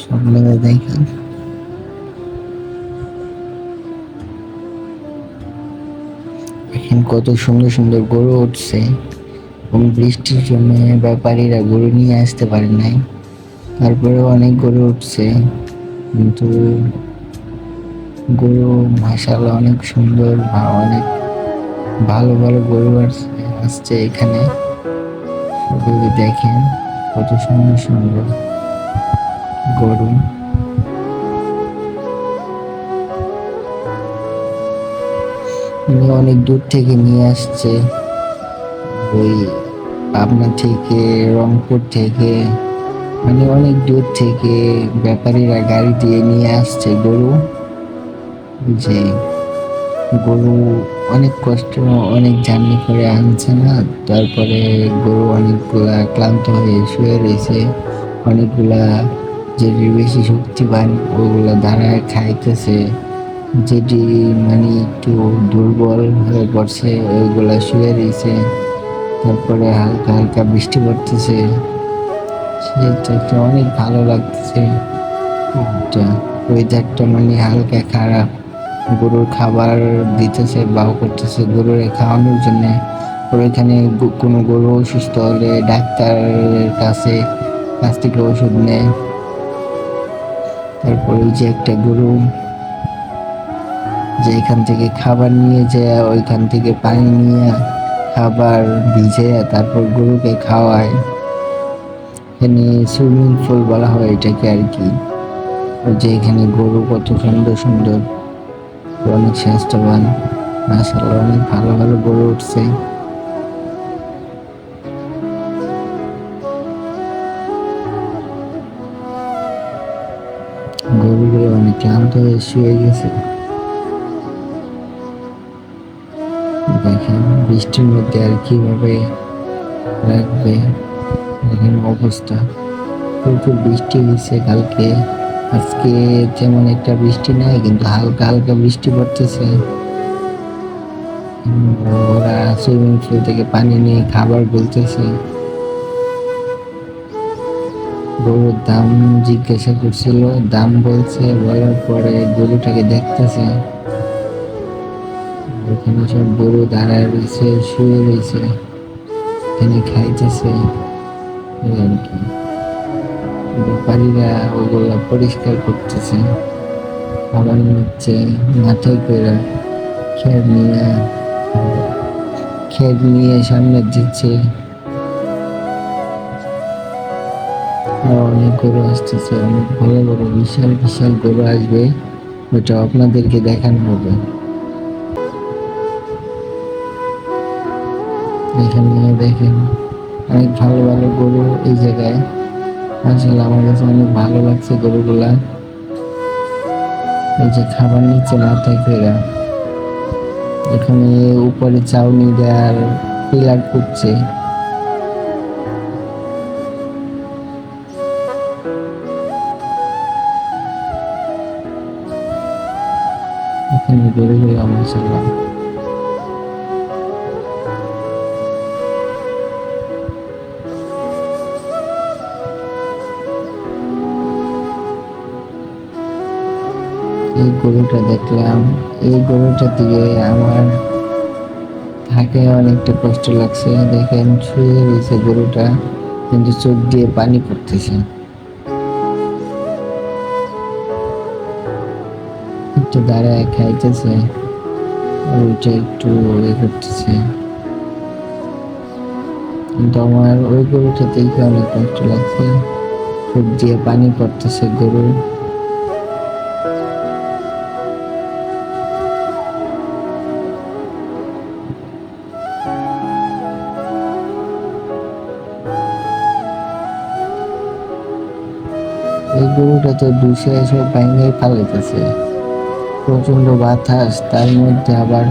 সামনে দেখেন এখন কত সুন্দর সুন্দর গরু উঠছে, এবং বৃষ্টির জন্য ব্যাপারীরা গরু নিয়ে আসতে পারে নাই। তারপরে অনেক গরু উঠছে, কিন্তু গরু মাশাআল্লাহ অনেক সুন্দর, অনেক ভালো ভালো গরু আসছে এখানে। গরু দেখেন কত সুন্দর সুন্দর গরু। অনেক দূর থেকে নিয়ে আসছে, ওই পাবনা থেকে, রংপুর থেকে, মানে অনেক দূর থেকে ব্যাপারীরা গাড়ি দিয়ে নিয়ে আসছে গরু। যে গরু অনেক কষ্ট, অনেক জার্নি করে আনছে না, তারপরে গরু অনেকগুলা ক্লান্ত হয়ে শুয়ে রয়েছে। অনেকগুলা যেটি বেশি শক্তিবান ওগুলা দাঁড়ায় খাইতেছে, যেটি মানে একটু দুর্বল হয়ে পড়ছে ওইগুলা শুয়ে রয়েছে। তারপরে হালকা হালকা বৃষ্টি পড়তেছে, সেটা অনেক ভালো লাগতেছে। ওয়েদারটা মানে হালকা খারাপ, গরুর খাবার দিতেছে বাও করতেছে গরুর খাওয়ানোর জন্য। ওইখানে কোনো গরু অসুস্থ হলে ডাক্তারের কাছ থেকে ওষুধ নেয়। তারপর ওই যে একটা গরু যে এখান থেকে খাবার নিয়ে যায়, ওইখান থেকে পানি নিয়ে খাবার ভিজে তারপর গরুকে খাওয়ায়। এখানে সুইমিং পুল বলা হয় এটাকে আর কি। ওই যে এখানে গরু কত সুন্দর সুন্দর, অনেক স্বাস্থ্যবান, মাশাআল্লাহ অনেক ভালো ভালো গরু উঠছে। গরুগুলো অনেক ক্লান্ত হয়ে শুয়ে গেছে। দেখেন বৃষ্টির মধ্যে আর কিভাবে রাখবে, দেখেন অবস্থা। প্রচুর বৃষ্টি হয়েছে কালকে, আজকে তেমন একটা বৃষ্টি নাই, কিন্তু হালকা হালকা বৃষ্টি পড়তেছে। ওরা সুইমিং পুল থেকে পানি নিয়ে খাবার বলতেছে। গরুর দাম জিজ্ঞাসা করছিল, দাম বলছে, বলার পরে গরুটাকে দেখতেছে। ওখানে সব গরু দাঁড়ায় রয়েছে, শুয়ে রয়েছে, এখানে খাইতেছে আর কি। ব্যাপারীরা ওগুলো পরিষ্কার করতেছে, খাবার নিচ্ছে মাথায় করে, খের নিয়ে সামনে দিচ্ছে। আর অনেক গরু আসতেছে, অনেক বড় বড় বিশাল বিশাল গরু আসবে, ওটা আপনাদেরকে দেখানো হবে। এখানে দেখেন অনেক ভালো ভালো গরু এই জায়গায়। আসলে আমার কাছে অনেক ভালো লাগছে গরুগুলা। এই যে খাবার নিচ্ছে মাথায় করে, এখানে উপরে চাউনি দেওয়ার পিলার করছে। এখানে গরুগুলা মাশাআল্লাহ এই গরুটা দেখলাম, এই গরুটা দিয়ে আমার থাকে অনেকটা কষ্ট লাগছে। দেখেন শুয়ে রয়েছে গরুটা, কিন্তু চোখ দিয়ে পানি পড়তেছে, একটু দাঁড়ায় খাইতেছে, ওইটা একটু করতেছে। কিন্তু আমার ওই গরুটা দেখে অনেক কষ্ট লাগছে, চোখ দিয়ে পানি পড়তেছে গরু। এই গরুটা তো দুশে এসে ভেঙে ফালাইতেছে, প্রচন্ড বাতাস, তার মধ্যে আবার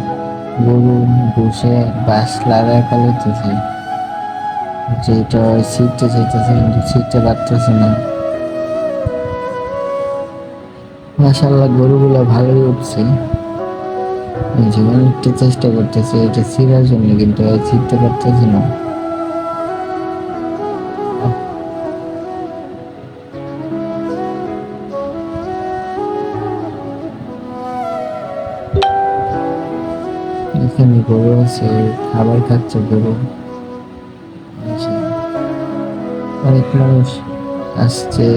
গরু বসে বাঁশ লাগায় ফেলাইতেছে, যেটা ছিটতে চাইতেছে কিন্তু ছিটতে পারতেছে না। মাশাআল্লাহ গরুগুলো ভালোই উঠছে। এই যে অনেকটা চেষ্টা করতেছে এটা ছিঁড়ার জন্য, কিন্তু ছিঁড়তে পারতেছে না। এখানে গরু আছে, খাবার খাচ্ছে গরু। এই যে অনেক মানুষ আসছে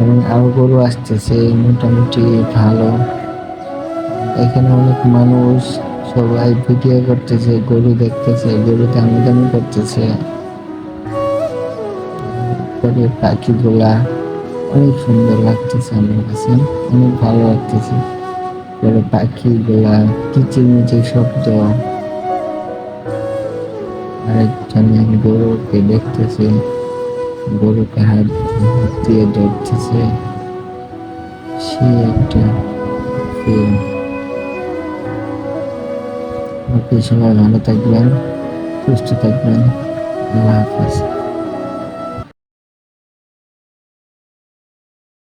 এবং আরো গরু আসতেছে, মোটামুটি ভালো। এখানে অনেক মানুষ, সবাই ভিডিও করতেছে, গরু দেখতেছে, গরু দামি করতেছে। পরে পাখিগুলা অনেক সুন্দর লাগতেছে আমার কাছে, অনেক ভালো লাগতেছে। পরে পাখিগুলা কিচিরমিচির শব্দ, আরেকজনে গরুকে দেখতেছে, গরুকে হাত দিয়ে ধরতেছে। সে একটা ফিল। আপনি সবাই ভালো থাকবেন, সুস্থ থাকবেন। আল্লাহ হাফেজ।